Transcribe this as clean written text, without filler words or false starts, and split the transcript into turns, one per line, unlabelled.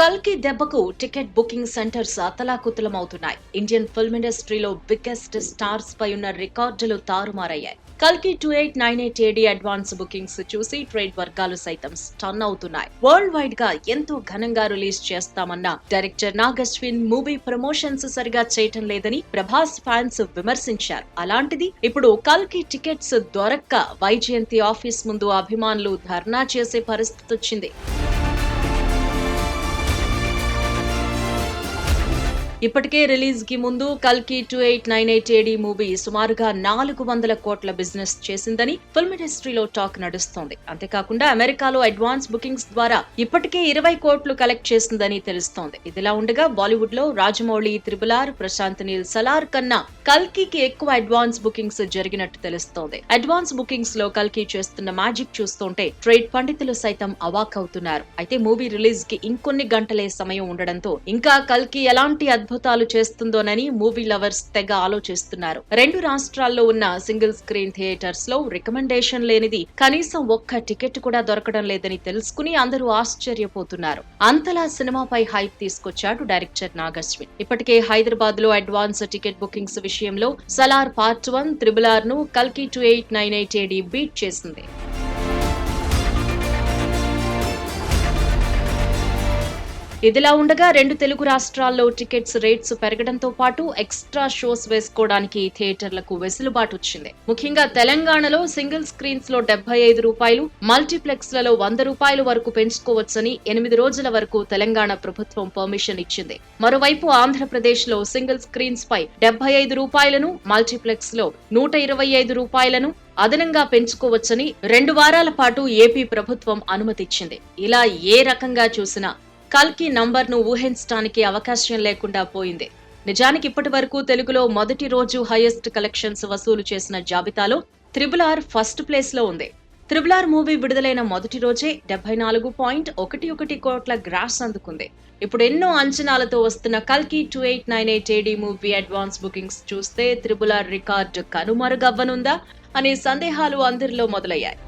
కల్కి దెబ్బకు ticket booking centres అతలాకుతలమవుతున్నాయి. ఇండియన్ ఫిల్మ్ ఇండస్ట్రీలో బిగ్గెస్ట్ స్టార్స్ పై ఉన్న రికార్డులు తారుమారయ్యాయి. కల్కి 2898 AD అడ్వాన్స్ బుకింగ్స్ చూసి ట్రేడ్ వర్గాలు సైతం స్టన్ అవుతున్నాయి. వరల్డ్ వైడ్ గా ఎంతో ఘనంగా రిలీజ్ చేస్తామన్న డైరెక్టర్ నాగశ్విన్ మూవీ ప్రమోషన్స్ సరిగా చేయటం లేదని ప్రభాస్ ఫ్యాన్స్ విమర్శించారు. అలాంటిది ఇప్పుడు కల్కి టికెట్స్ దొరక్క వైజయంతి ఆఫీస్ ముందు అభిమానులు ధర్నా చేసే పరిస్థితి వచ్చింది. ఇప్పటికే రిలీజ్ కి ముందు కల్కి 2898 AD మూవీ సుమారుగా 400 కోట్ల బిజినెస్ చేసిందని ఫిల్మ్ ఇండస్ట్రీలో టాక్ నడుస్తోంది. అంతేకాకుండా అమెరికాలో అడ్వాన్స్ బుకింగ్స్ ద్వారా ఇప్పటికే 20 కోట్లు కలెక్ట్ చేసిందని తెలుస్తోంది. ఇదిలా ఉండగా బాలీవుడ్ లో రాజమౌళి, త్రిబుల్ ప్రశాంత్ నీల్ సలార్ కన్నా కల్కికి ఎక్కువ అడ్వాన్స్ బుకింగ్స్ జరిగినట్టు తెలుస్తోంది. అడ్వాన్స్ బుకింగ్స్ లో కల్కి చేస్తున్న మ్యాజిక్ చూస్తుంటే ట్రేడ్ పండితులు సైతం అవాక్కవుతున్నారు. అయితే మూవీ రిలీజ్ కి ఇంకొన్ని గంటలే సమయం ఉండడంతో ఇంకా కల్కి ఎలాంటి అద్భుతాలు చేస్తుందోనని మూవీ లవర్స్ తెగ ఆలోచిస్తున్నారు. రెండు రాష్ట్రాల్లో ఉన్న సింగిల్ స్క్రీన్ థియేటర్స్ లో రికమెండేషన్ లేనిది కనీసం ఒక్క టికెట్ కూడా దొరకడం లేదని తెలుసుకుని అందరూ ఆశ్చర్యపోతున్నారు. అంతలా సినిమాపై హైప్ తీసుకొచ్చాడు డైరెక్టర్ నాగశ్విన్. ఇప్పటికే హైదరాబాద్ లో అడ్వాన్స్ టికెట్ బుకింగ్స్ విషయంలో సలార్ పార్ట్ 1 త్రిబుల్ ను కల్కి 2898 AD బీట్ చేసింది. ఇదిలా ఉండగా రెండు తెలుగు రాష్ట్రాల్లో టికెట్స్ రేట్స్ పెరగడంతో పాటు ఎక్స్ట్రా షోస్ వేసుకోవడానికి థియేటర్లకు వెసులుబాటు వచ్చింది. ముఖ్యంగా తెలంగాణలో సింగిల్ స్క్రీన్స్ లో 75 రూపాయలు, మల్టీప్లెక్స్ లలో 100 రూపాయల వరకు పెంచుకోవచ్చని 8 రోజుల వరకు తెలంగాణ ప్రభుత్వం పర్మిషన్ ఇచ్చింది. మరోవైపు ఆంధ్రప్రదేశ్ లో సింగిల్ స్క్రీన్స్ పై 75 రూపాయలను, మల్టీప్లెక్స్ లో 125 రూపాయలను అదనంగా పెంచుకోవచ్చని 2 వారాల పాటు ఏపీ ప్రభుత్వం అనుమతిచ్చింది. ఇలా ఏ రకంగా చూసినా కల్కి నంబర్ ను ఊహించడానికి అవకాశం లేకుండా పోయింది. నిజానికి ఇప్పటి వరకు తెలుగులో మొదటి రోజు హైయెస్ట్ కలెక్షన్స్ వసూలు చేసిన జాబితాలో త్రిబుల్ ఫస్ట్ ప్లేస్ లో ఉంది. త్రిబుల్ మూవీ విడుదలైన మొదటి రోజే 74.11 కోట్ల గ్రాస్ అందుకుంది. ఇప్పుడు ఎన్నో అంచనాలతో వస్తున్న కల్కి 2898 AD మూవీ అడ్వాన్స్ బుకింగ్స్ చూస్తే త్రిబుల్ రికార్డు కనుమరుగవ్వనుందా అనే సందేహాలు అందరిలో మొదలయ్యాయి.